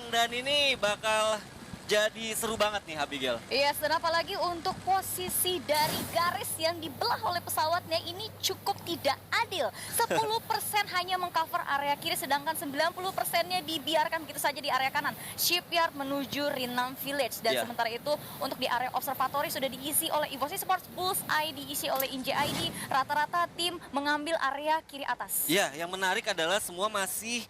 dan ini bakal jadi seru banget nih Abigail. Iya, dan apalagi untuk posisi dari garis yang dibelah oleh pesawatnya ini cukup tidak adil. 10% hanya mengcover area kiri, sedangkan 90%-nya dibiarkan begitu saja di area kanan. Shipyard menuju Rinam Village. Dan sementara itu untuk di area observatory sudah diisi oleh Evosi Sports, Bullseye diisi oleh InJID. Rata-rata tim mengambil area kiri atas. Ya, yang menarik adalah semua masih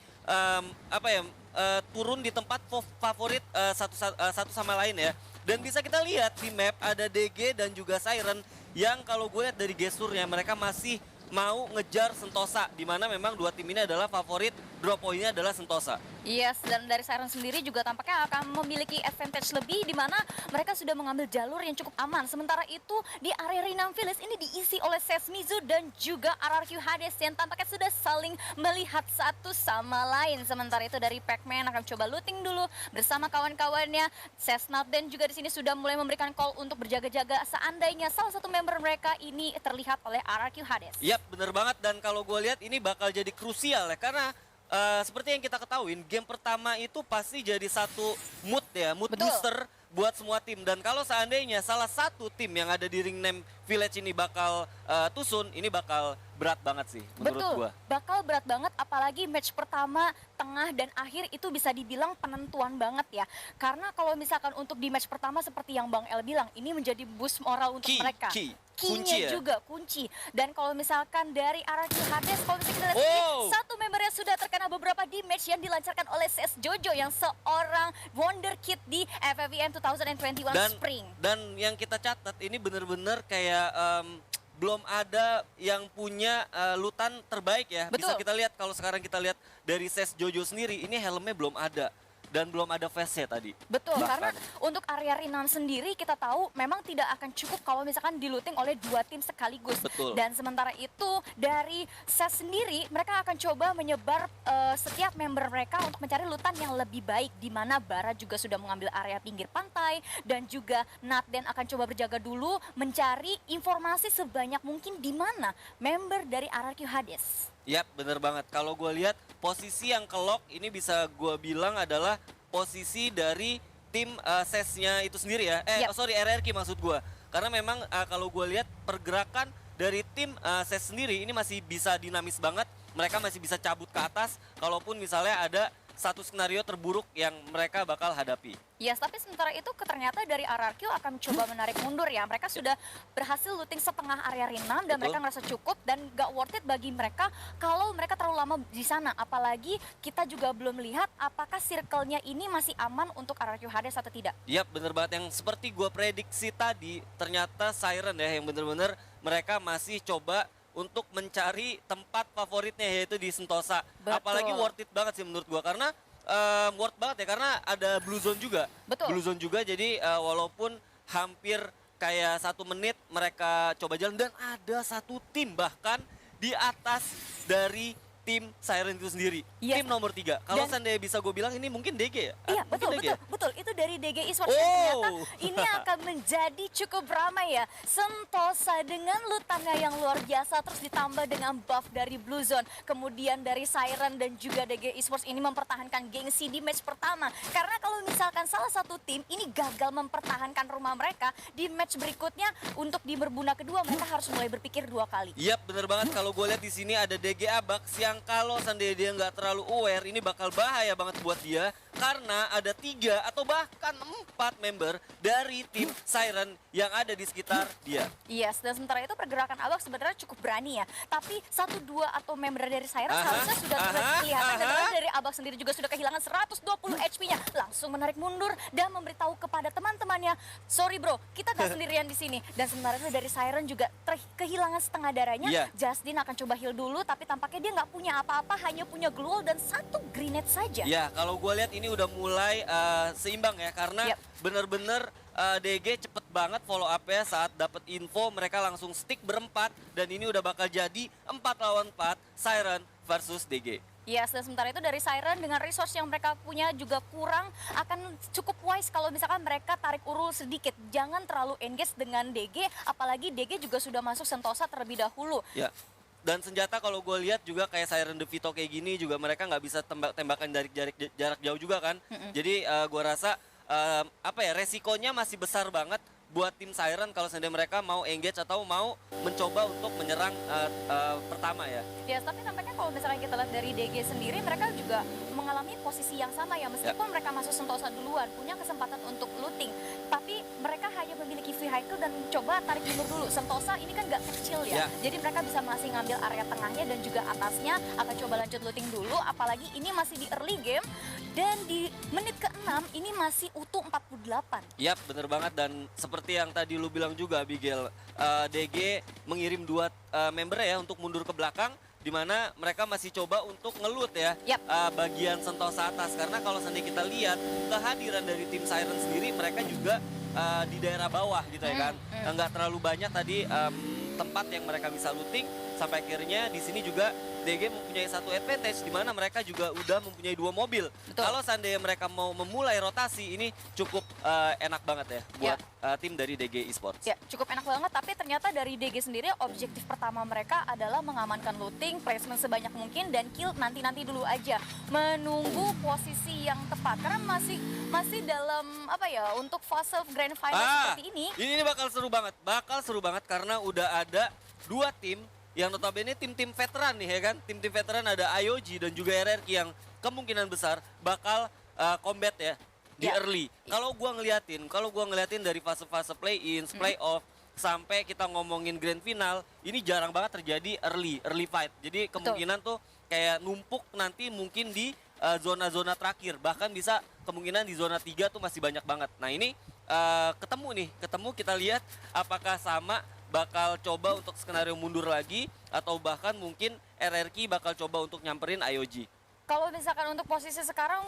turun di tempat favorit satu sama lain ya. Dan bisa kita lihat di map ada DG dan juga Siren yang kalau gue lihat dari gesturnya mereka masih mau ngejar Sentosa, di mana memang dua tim ini adalah favorit, drop poinnya adalah Sentosa. Yes, dan dari Siren sendiri juga tampaknya akan memiliki advantage lebih di mana mereka sudah mengambil jalur yang cukup aman. Sementara itu di area Rinam Village ini diisi oleh Sesmizu dan juga RRQ Hades yang tampaknya sudah saling melihat satu sama lain. Sementara itu dari Pac-Man akan coba looting dulu bersama kawan-kawannya. Cessnat dan juga di sini sudah mulai memberikan call untuk berjaga-jaga seandainya salah satu member mereka ini terlihat oleh RRQ Hades. Yap, bener banget, dan kalau gue lihat ini bakal jadi krusial ya, karena seperti yang kita ketahuin, game pertama itu pasti jadi satu mood ya, mood booster buat semua tim. Dan kalau seandainya salah satu tim yang ada di Ringnam Village ini bakal tusun, ini bakal berat banget sih menurut gua. Bakal berat banget, apalagi match pertama, tengah, dan akhir itu bisa dibilang penentuan banget ya. Karena kalau misalkan untuk di match pertama seperti yang Bang El bilang, ini menjadi boost moral untuk mereka. Key-nya juga kunci. Dan kalau misalkan dari RRQ Hades, kalau misalkan kita lihat satu membernya sudah terkena beberapa damage yang dilancarkan oleh CS Jojo yang seorang wonderkid di FFVN 2021 Spring. Dan yang kita catat ini bener-bener kayak belum ada yang punya lutan terbaik ya. Bisa kita lihat kalau sekarang kita lihat dari CS Jojo sendiri, ini helmnya belum ada. Dan belum ada face tadi. Betul, karena untuk area Rinam sendiri kita tahu memang tidak akan cukup kalau misalkan diluting oleh dua tim sekaligus. Betul. Dan sementara itu dari SES sendiri mereka akan coba menyebar setiap member mereka untuk mencari lutan yang lebih baik. Di mana Bara juga sudah mengambil area pinggir pantai dan juga Natden akan coba berjaga dulu mencari informasi sebanyak mungkin di mana member dari RRQ Hades. Yap, bener banget. Kalau gue lihat posisi yang kelok ini bisa gue bilang adalah posisi dari tim SES-nya itu sendiri ya. RRQ maksud gue. Karena memang kalau gue lihat pergerakan dari tim SES sendiri ini masih bisa dinamis banget. Mereka masih bisa cabut ke atas kalaupun misalnya ada satu skenario terburuk yang mereka bakal hadapi. Yes, tapi sementara itu ternyata dari RRQ akan coba menarik mundur ya. Mereka sudah berhasil looting setengah area Rinam dan mereka ngerasa cukup dan gak worth it bagi mereka kalau mereka terlalu lama di sana. Apalagi kita juga belum lihat apakah circle-nya ini masih aman untuk RRQ Hades atau tidak. Yap, bener banget. Yang seperti gue prediksi tadi, ternyata Siren ya yang bener-bener mereka masih coba untuk mencari tempat favoritnya yaitu di Sentosa. Apalagi worth it banget sih menurut gua karena worth banget ya karena ada Blue Zone juga. Blue Zone juga, jadi walaupun hampir kayak 1 menit mereka coba jalan dan ada satu tim bahkan di atas dari tim Siren itu sendiri, tim nomor 3. Kalau seandainya bisa gue bilang ini mungkin DG ya? Iya, betul. Itu dari DG Esports ternyata ini akan menjadi cukup ramai ya. Sentosa dengan lutannya yang luar biasa terus ditambah dengan buff dari Blue Zone. Kemudian dari Siren dan juga DG Esports ini mempertahankan gengsi di match pertama. Karena kalau misalkan salah satu tim ini gagal mempertahankan rumah mereka di match berikutnya untuk di berbuna kedua mereka harus mulai berpikir 2 kali. Yap, bener banget. Kalau gue lihat di sini ada DG Abax yang kalau seandainya dia nggak terlalu aware, ini bakal bahaya banget buat dia karena ada 3 atau bahkan 4 member dari tim Siren yang ada di sekitar dia. Yes, dan sementara itu pergerakan Abax sebenarnya cukup berani ya. Tapi 1, 2 atau member dari Siren seharusnya sudah kelihatan dan dari Abax sendiri juga sudah kehilangan 120 HP-nya. Langsung menarik mundur dan memberitahu kepada teman-temannya, sorry bro, kita gak sendirian di sini. Dan sementara itu dari Siren juga kehilangan setengah darahnya. Justin akan coba heal dulu, tapi tampaknya dia nggak punya apa-apa, hanya punya glue dan 1 grenade saja. Ya, kalau gue lihat ini udah mulai seimbang ya, karena bener-bener DG cepet banget follow up ya saat dapat info mereka langsung stick berempat dan ini udah bakal jadi 4 lawan 4 Siren versus DG. Yes, dan sementara itu dari Siren dengan resource yang mereka punya juga kurang, akan cukup wise kalau misalkan mereka tarik urul sedikit. Jangan terlalu engage dengan DG, apalagi DG juga sudah masuk Sentosa terlebih dahulu. Dan senjata kalau gue lihat juga kayak Siren DeVito kayak gini juga mereka nggak bisa tembakan dari jarak jauh juga kan. Jadi gue rasa apa ya, resikonya masih besar banget buat tim Siren kalau seandainya mereka mau engage atau mau mencoba untuk menyerang pertama ya. Ya, tapi tampaknya kalau misalnya kita lihat dari DG sendiri, mereka juga mengalami posisi yang sama ya, meskipun mereka masuk Sentosa duluan, punya kesempatan untuk looting, tapi mereka hanya memiliki vehicle dan coba tarik mundur dulu. Sentosa ini kan nggak kecil ya, jadi mereka bisa masih ngambil area tengahnya dan juga atasnya, akan coba lanjut looting dulu, apalagi ini masih di early game, dan di menit ke-6 ini masih utuh 48. Yap, bener banget, dan seperti yang tadi lu bilang juga Abigail, DG mengirim 2 member ya untuk mundur ke belakang, di mana mereka masih coba untuk ngelut ya bagian Sentosa atas, karena kalau seandainya kita lihat kehadiran dari tim Siren sendiri, mereka juga di daerah bawah gitu ya kan, nggak terlalu banyak tadi tempat yang mereka bisa looting, sampai akhirnya di sini juga DG mempunyai satu advantage di mana mereka juga udah mempunyai 2 mobil. Kalau seandainya mereka mau memulai rotasi, ini cukup enak banget ya buat tim dari DG Esports. Ya, cukup enak banget, tapi ternyata dari DG sendiri objektif pertama mereka adalah mengamankan looting, placement sebanyak mungkin, dan kill nanti dulu aja. Menunggu posisi yang tepat, karena masih dalam apa ya, untuk fase grand final seperti ini. Ini bakal seru banget karena udah ada 2 tim yang notabene tim-tim veteran nih ya kan. Tim-tim veteran ada IOG dan juga RRQ yang kemungkinan besar bakal combat ya di early. Kalau gua ngeliatin dari fase-fase play-in, play-off sampai kita ngomongin grand final, ini jarang banget terjadi early fight. Jadi kemungkinan tuh kayak numpuk nanti mungkin di zona-zona terakhir, bahkan bisa kemungkinan di zona 3 tuh masih banyak banget. Nah, ini ketemu kita lihat apakah sama bakal coba untuk skenario mundur lagi, atau bahkan mungkin RRQ bakal coba untuk nyamperin IOG. Kalau misalkan untuk posisi sekarang,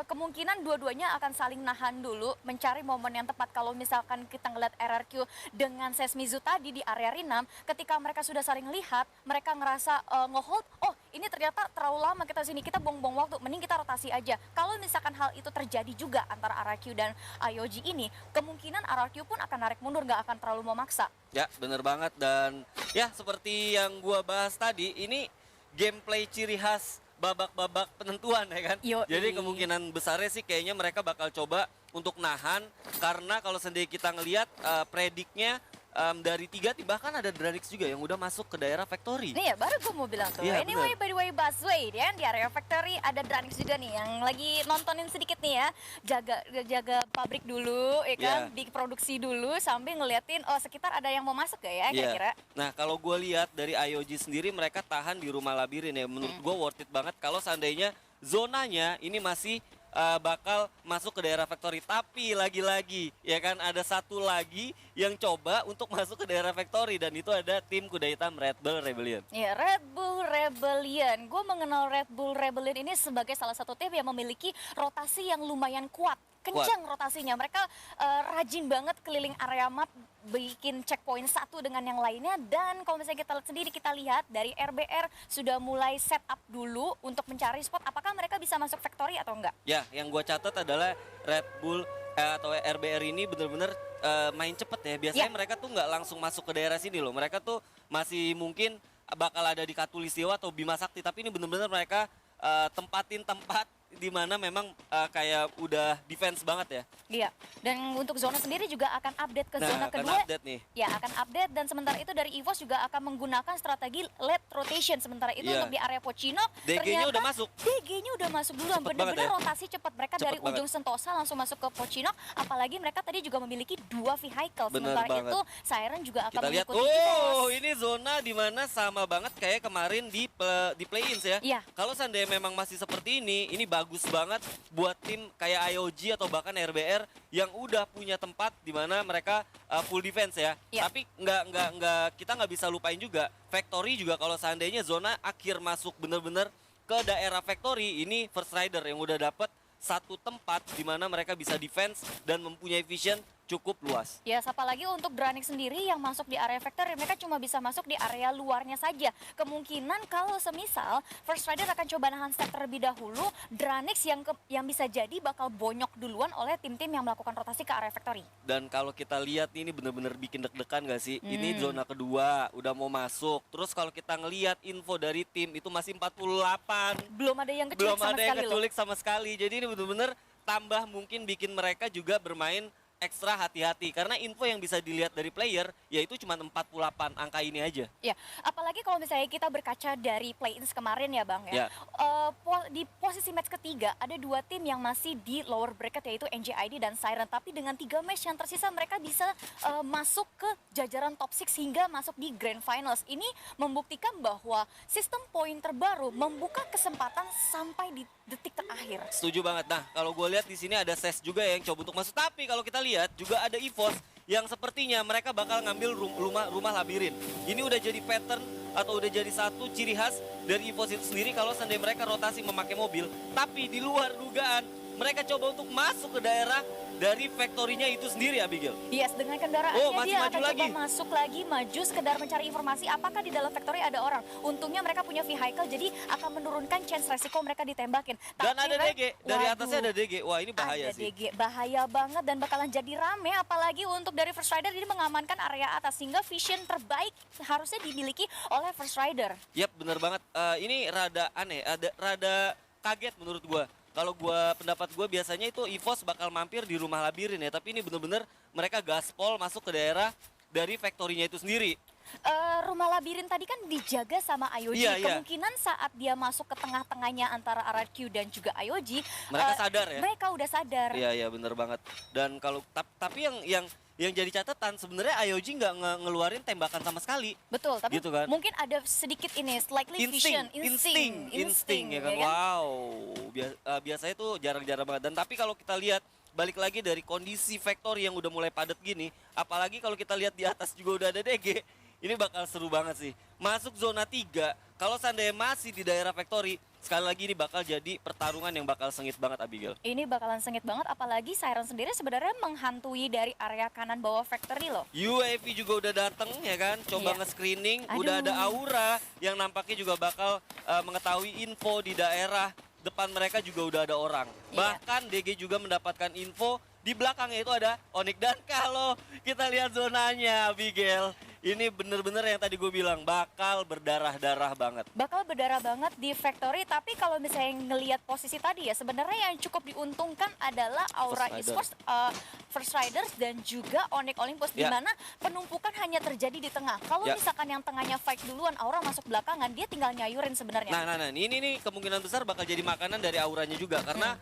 kemungkinan dua-duanya akan saling nahan dulu, mencari momen yang tepat. Kalau misalkan kita ngeliat RRQ dengan Sesmizu tadi di area Rinam, ketika mereka sudah saling lihat, mereka ngerasa nge-hold, oh ini ternyata terlalu lama kita sini, kita buang-buang waktu, mending kita rotasi aja. Kalau misalkan hal itu terjadi juga antara RRQ dan IOG ini, kemungkinan RRQ pun akan narik mundur, nggak akan terlalu memaksa. Ya, bener banget, dan ya seperti yang gua bahas tadi, ini gameplay ciri khas babak-babak penentuan ya kan. Jadi kemungkinan besarnya sih kayaknya mereka bakal coba untuk nahan, karena kalau sendiri kita ngelihat prediknya dari 3 tim, bahkan ada Dranix juga yang udah masuk ke daerah factory. Nih ya, baru gue mau bilang tuh. Anyway, by the way, Busway ya, di area factory ada Dranix juga nih yang lagi nontonin sedikit nih ya. Jaga pabrik dulu, ya kan, diproduksi dulu sambil ngeliatin sekitar ada yang mau masuk gak ya kira-kira. Nah, kalau gue lihat dari IOG sendiri, mereka tahan di rumah labirin ya. Menurut gue worth it banget kalau seandainya zonanya ini masih bakal masuk ke daerah factory. Tapi lagi-lagi ya kan, ada satu lagi yang coba untuk masuk ke daerah factory, dan itu ada tim kuda hitam Red Bull Rebellion. Ya, Red Bull Rebellion. Gue mengenal Red Bull Rebellion ini sebagai salah satu tim yang memiliki rotasi yang lumayan kuat. Kencang rotasinya, mereka rajin banget keliling area map, bikin checkpoint satu dengan yang lainnya. Dan kalau misalnya kita lihat dari RBR sudah mulai set up dulu untuk mencari spot apakah mereka bisa masuk factory atau enggak. Ya, yang gue catat adalah Red Bull atau RBR ini bener-bener main cepet ya. Biasanya mereka tuh nggak langsung masuk ke daerah sini loh. Mereka tuh masih mungkin bakal ada di Katulistiwa atau Bima Sakti, tapi ini bener-bener mereka tempatin tempat di mana memang kayak udah defense banget ya. Iya, dan untuk zona sendiri juga akan update ke zona kedua. Update nih. Ya, akan update, dan sementara itu dari EVOS juga akan menggunakan strategi late rotation. Sementara itu untuk di area Pocinok, DG-nya udah masuk. DG-nya udah masuk duluan, bener-bener rotasi cepat. Mereka dari ujung Sentosa langsung masuk ke Pocinok, apalagi mereka tadi juga memiliki 2 vehicle. Sementara itu Siren juga akan mengikuti EVOS. Ini zona di mana sama banget kayak kemarin di play-ins ya. Kalau seandainya memang masih seperti ini bagus banget buat tim kayak IOG atau bahkan RBR yang udah punya tempat di mana mereka full defense ya. Tapi kita nggak bisa lupain juga factory juga, kalau seandainya zona akhir masuk bener-bener ke daerah factory, ini First Rider yang udah dapet satu tempat di mana mereka bisa defense dan mempunyai vision cukup luas. Yes, apalagi untuk Dranix sendiri yang masuk di area factory, mereka cuma bisa masuk di area luarnya saja. Kemungkinan kalau semisal First Rider akan coba nahan step terlebih dahulu, Dranix yang bisa jadi bakal bonyok duluan oleh tim-tim yang melakukan rotasi ke area factory. Dan kalau kita lihat ini bener-bener bikin deg-degan gak sih? Ini zona kedua, udah mau masuk. Terus kalau kita ngelihat info dari tim itu masih 48. Belum ada yang keculik Belum sama ada yang sekali loh. keculik sama sekali. Jadi ini bener-bener tambah mungkin bikin mereka juga bermain ekstra hati-hati. Karena info yang bisa dilihat dari player, yaitu cuma 48 angka ini aja. Ya, apalagi kalau misalnya kita berkaca dari play-ins kemarin ya Bang Ya. ya. Di posisi match ketiga ada dua tim yang masih di lower bracket yaitu NJID dan Siren. Tapi dengan 3 match yang tersisa mereka bisa masuk ke jajaran top 6 hingga masuk di Grand Finals. Ini membuktikan bahwa sistem poin terbaru membuka kesempatan sampai di detik terakhir. Setuju banget. Nah, kalau gue lihat di sini ada SES juga yang coba untuk masuk. Tapi kalau kita lihat juga ada EVOS yang sepertinya mereka bakal ngambil rumah labirin. Ini udah jadi pattern atau udah jadi satu ciri khas dari EVOS itu sendiri kalau seandainya mereka rotasi memakai mobil. Tapi di luar dugaan mereka coba untuk masuk ke daerah dari factory-nya itu sendiri, Abigail. Yes, dengan kendaraannya masih dia maju akan lagi. coba masuk lagi, maju sekedar mencari informasi apakah di dalam factory ada orang. Untungnya mereka punya vehicle, jadi akan menurunkan chance resiko mereka ditembakin. Dan Tapi, ada Ren, DG, dari waduh, atasnya ada DG. Wah, ini bahaya ada sih. DG, bahaya banget dan bakalan jadi rame. Apalagi untuk dari First Rider ini mengamankan area atas, sehingga vision terbaik harusnya dimiliki oleh First Rider. Yap, bener banget. Ini rada aneh, rada kaget menurut gua. Kalau pendapat gue biasanya itu EVOS bakal mampir di rumah labirin ya, tapi ini bener-bener mereka gaspol masuk ke daerah dari factory-nya itu sendiri. Rumah labirin tadi kan dijaga sama IOG. Iya, iya. Kemungkinan saat dia masuk ke tengah-tengahnya antara RRQ dan juga IOG, Mereka sadar ya? Mereka udah sadar. Iya, bener banget. Dan kalau tapi yang jadi catatan sebenarnya IOG nggak ngeluarin tembakan sama sekali. Betul, tapi Gitu kan? mungkin ada sedikit ini slightly vision, insting ya kan. Wow, biasanya tuh jarang-jarang banget. Dan tapi kalau kita lihat balik lagi dari kondisi factory yang udah mulai padat gini, apalagi kalau kita lihat di atas juga udah ada DG, ini bakal seru banget sih. Masuk zona 3, kalau seandainya masih di daerah factory, sekali lagi ini bakal jadi pertarungan yang bakal sengit banget, Abigail. Ini bakalan sengit banget, apalagi Siren sendiri sebenarnya menghantui dari area kanan bawah factory loh. UAV juga udah dateng ya kan, coba Iya. nge-screening, Aduh. udah ada Aura yang nampaknya juga bakal mengetahui info di daerah depan mereka juga udah ada orang. Iya. Bahkan DG juga mendapatkan info di belakangnya itu ada Onyx. Dan kalau kita lihat zonanya, Abigail, ini bener-bener yang tadi gue bilang bakal berdarah-darah banget. Bakal berdarah banget di factory, tapi kalau misalnya ngelihat posisi tadi ya, sebenarnya yang cukup diuntungkan adalah Aura First Esports, First Riders dan juga Onyx Olympus, di Ya. mana penumpukan hanya terjadi di tengah. Kalau Ya. misalkan yang tengahnya fight duluan, Aura masuk belakangan, dia tinggal nyayurin sebenarnya. Nah, ini nih kemungkinan besar bakal jadi makanan dari Auranya juga. Karena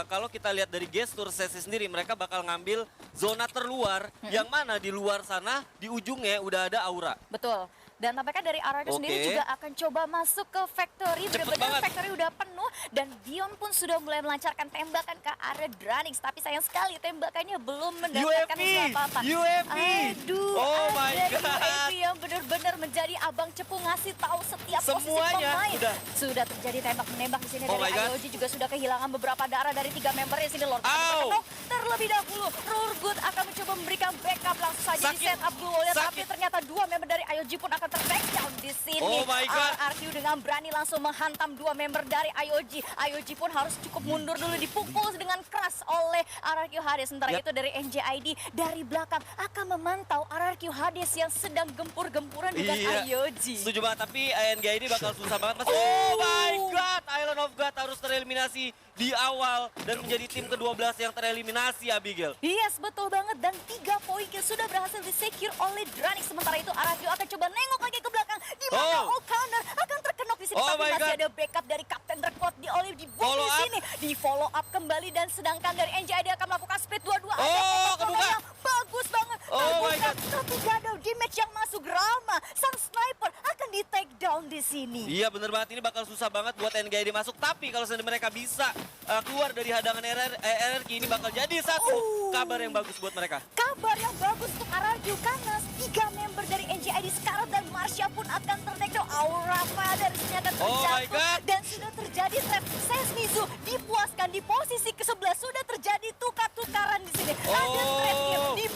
kalau kita lihat dari gestur sesi sendiri, mereka bakal ngambil zona terluar, yang mana di luar sana, di ujungnya udah ada Aura. Betul. Dan tampaknya dari RRQ sendiri Oke. juga akan coba masuk ke factory. Cepet Benar-benar banget. factory udah penuh dan Dion pun sudah mulai melancarkan tembakan ke arah Dranix. Tapi sayang sekali tembakannya belum mendapatkan UAV, apa-apa. UAV. Aduh, Oh my ada God. UAV yang benar-benar menjadi abang cepu, ngasih tahu setiap Semuanya posisi pemain. udah. Sudah terjadi tembak-menembak di sini Oh dari my God. IOG, juga sudah kehilangan beberapa darah dari 3 membernya sini. Lord Ow. Terkenok terlebih dahulu. Rurgut akan mencoba memberikan backup, langsung saja di Sakit. set up dulu oleh, tapi Sakit. ternyata 2 member dari IOG pun akan ter-backdown di sini. Oh my God. RRQ dengan berani langsung menghantam 2 member dari IOG. IOG pun harus cukup mundur dulu, dipukul dengan keras oleh RRQ Hades. Sementara Yap. itu dari NJID dari belakang akan memantau RRQ Hades yang sedang gempur-gempuran dengan IOG. Setuju banget, tapi ANG ini bakal susah banget. Oh my God, Island of God harus tereliminasi di awal dan menjadi tim ke-12 yang tereliminasi, Abigail. Yes, betul banget. Dan 3 poin kill sudah berhasil di-secure oleh Dranix. Sementara itu RRQ akan coba nengok lagi ke belakang, di mana O'Connor akan terkenok di sini. Oh Tapi my masih God. ada backup dari Captain Record di Olive di bawah Follow di up. sini. Di follow up kembali, dan sedangkan dari NJID akan melakukan split 2-2. Ada Oh, potongan kebuka. yang bagus banget. Oh my Terbuka, God. tapi gak ada damage yang masuk. Rama, sang sniper akan di take down di sini. Iya bener banget, ini bakal susah banget buat NGID masuk. Tapi kalau seandainya mereka bisa keluar dari hadangan RRQ, ini bakal jadi satu kabar yang bagus buat mereka. Kabar yang bagus untuk RRQ karena 3 member dari NJID, Scarlet dan Marsha pun akan ter-takedown. Aura Father sini akan Oh my terjatuh, God. dan sudah terjadi trap. Sesmizu dipuaskan di posisi ke-11, sudah terjadi tukar-tukaran di sini. Ada trap di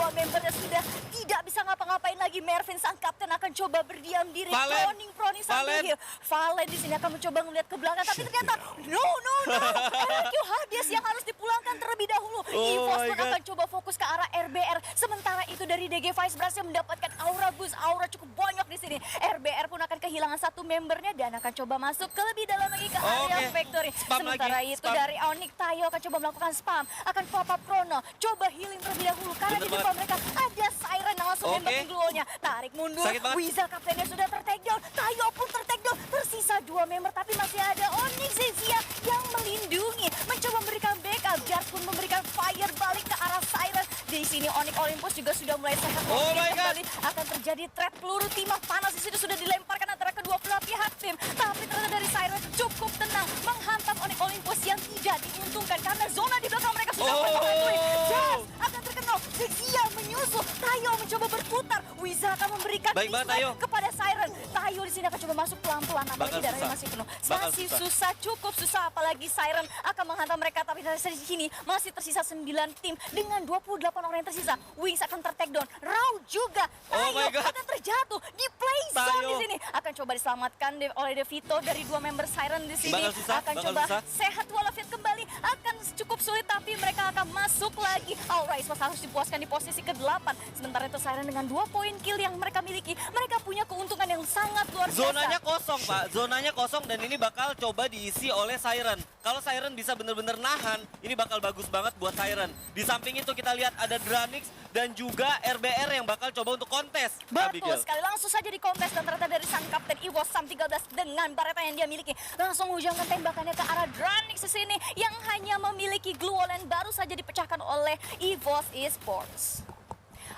dua membernya sudah tidak bisa ngapa-ngapain lagi. Mervin sang kapten akan coba berdiam diri. Valen. Proning sambil Valen. heal. Valen di sini akan mencoba melihat ke belakang, tapi ternyata no. RRQ Hades yang harus dipulangkan terlebih dahulu. EVOS my pun God. akan coba fokus ke arah RBR. Sementara itu dari DG Vice berhasil mendapatkan aura boost, aura cukup banyak di sini. RBR pun akan kehilangan satu membernya dan akan coba masuk ke lebih dalam lagi ke area Oke. Factory. Spam Sementara lagi, itu spam. dari Onyx, Tayo akan coba melakukan spam, akan pop up Chrono, coba healing terlebih dahulu karena Bener di depan mereka ada Siren yang langsung Oke. nembakin glownya. Tarik mundur, Sakit banget. Weasel kaptennya sudah ter-take down, Tayo pun ter-take down. Tersisa dua member tapi masih ada Onyx Zezia yang melindungi, mencoba memberikan backup. Jar pun memberikan fire balik ke arah Siren. Di sini Onyx Olympus juga sudah mulai sehat. Oh Mungkin my God. kembali akan terjadi threat peluru timah panas di situ sudah dilemparkan antara kedua belah pihak tim. Tapi ternyata dari Siren cukup tenang menghantam Onyx Olympus yang tidak diuntungkan karena zona di belakang mereka sudah Oh. mulai. Jas akan terkenal. Zexia menyusul. Tayo mencoba berputar. Wiza akan memberikan Baik banget, dislike Tayo. kepada Siren. Tayo di sini akan coba masuk pelan-pelan apalagi Bakal darahnya susah. masih penuh. Bakal Masih susah. susah, cukup susah apalagi Siren akan menghantam mereka tapi dari sini masih tersisa 9 tim dengan 28 orang yang tersisa. Wings akan ter-take down. Rau juga. Oh Tayo my God. akan terjatuh di play zone Tayo. di sini. Akan coba diselamatkan oleh Devito dari dua member Siren di sini. Bakal susah, Akan bakal coba susah. sehat walafiat kembali. Akan cukup sulit tapi mereka akan masuk lagi. Alright, harus dipuaskan di posisi ke-8. Sementara itu Siren dengan 2 poin kill yang mereka miliki, mereka punya keuntungan yang sangat luar biasa. Zonanya kosong, Pak. Zonanya kosong dan ini bakal coba diisi oleh Siren. Kalau Siren bisa bener-bener nahan, ini bakal bagus banget buat Siren. Di samping itu kita lihat ada Dranix dan juga RBR yang bakal coba untuk kontes. Betul Abigail. sekali, langsung saja di kontes dan ternyata dari sang kapten EVOS Sam 13 dengan bareta yang dia miliki langsung menghujamkan tembakannya ke arah Dranix di sini yang hanya memiliki glue wall yang baru saja dipecahkan oleh EVOS Esports.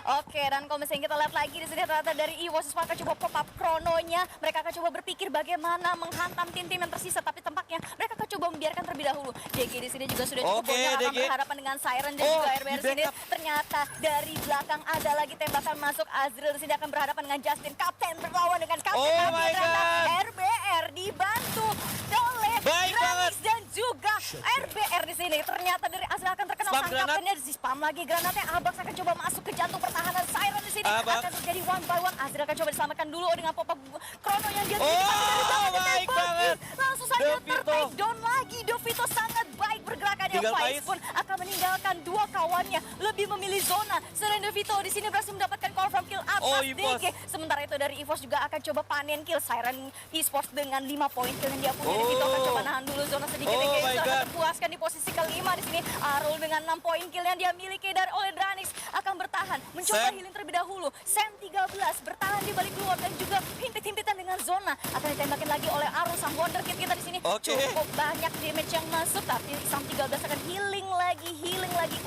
Oke, dan kalau misalnya kita lihat lagi di sini ternyata dari EVOS Esports akan coba pop up Chrononya. Mereka akan coba berpikir bagaimana menghantam tim-tim yang tersisa, tapi tampaknya mereka akan coba membiarkan terlebih dahulu. DG di sini juga sudah cukup Oke, banyak akan DG. berhadapan dengan Siren dan Oh, juga RBR di sini. backup. Ternyata dari belakang ada lagi tembakan masuk. Azril di sini akan berhadapan dengan Justin. Kapten berlawan dengan kapten. Oh Tapi my ternyata God. RBR dibantu oleh Baik Dranix dan juga RBR di sini. Ternyata dari Azril akan terkenal Spam sang granat. kaptennya di spam lagi granatnya. Abax akan coba masuk ke jantung pertahanan Siren di sini. Abax. Akan terjadi one by one. Azril akan coba diselamatkan dulu dengan pop-up Chrono yang dia Oh, miliki. Tapi dari belakang baik ditembaki. banget. Langsung saja Devito. ter-take down lagi. Devito sangat baik bergerakannya. Tinggal Faiz Faiz. pun akan meninggalkan dua kawannya, lebih memilih zona. Selain Devito di sini berhasil mendapatkan confirm kill atas Oh, EVOS. DG. Sementara itu dari EVOS juga akan coba panen kill Siren Esports dengan 5 poin kill yang dia punya. Oh. Devito akan coba nahan dulu zona sedikit. Oh DG my sudah God. terpuaskan di posisi ke-5 di sini. Arul dengan 6 poin kill yang dia miliki dari oleh Dranix akan bertahan, mencoba Sam. healing terlebih dahulu. Sam 13 bertahan di balik luar dan juga himpit-himpitan dengan zona. Akan ditembakin lagi oleh Arul sang wonderkid kita di sini. Oke. Cukup banyak damage yang masuk tapi Sam 13 akan healing lagi,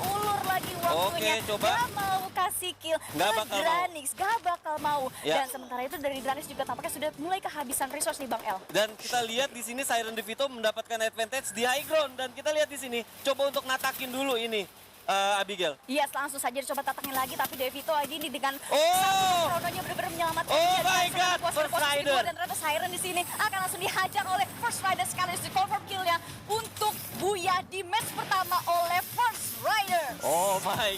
ulur lagi waktunya. Oke, coba. Gak mau kasih kill Nggak ke bakal mau. Dranix, gak bakal mau. Ya. Dan sementara itu dari Dranix juga tampaknya sudah mulai kehabisan resource nih Bang El. Dan kita lihat di sini Siren Devito mendapatkan advantage di high ground dan kita lihat di sini coba untuk ngatakin dulu ini Abigail. Yes, langsung saja dicoba tatangin lagi tapi Devito ini dengan Oh! Chrononya benar-benar menyelamatkan Oh dia. my Dan God, sangat puas pada First posisi Rider. kedua. Dan ternyata Siren di sini akan langsung dihajar oleh First Rider sekaligus di confirm killnya untuk Buya di match pertama oleh First Rider. Oh my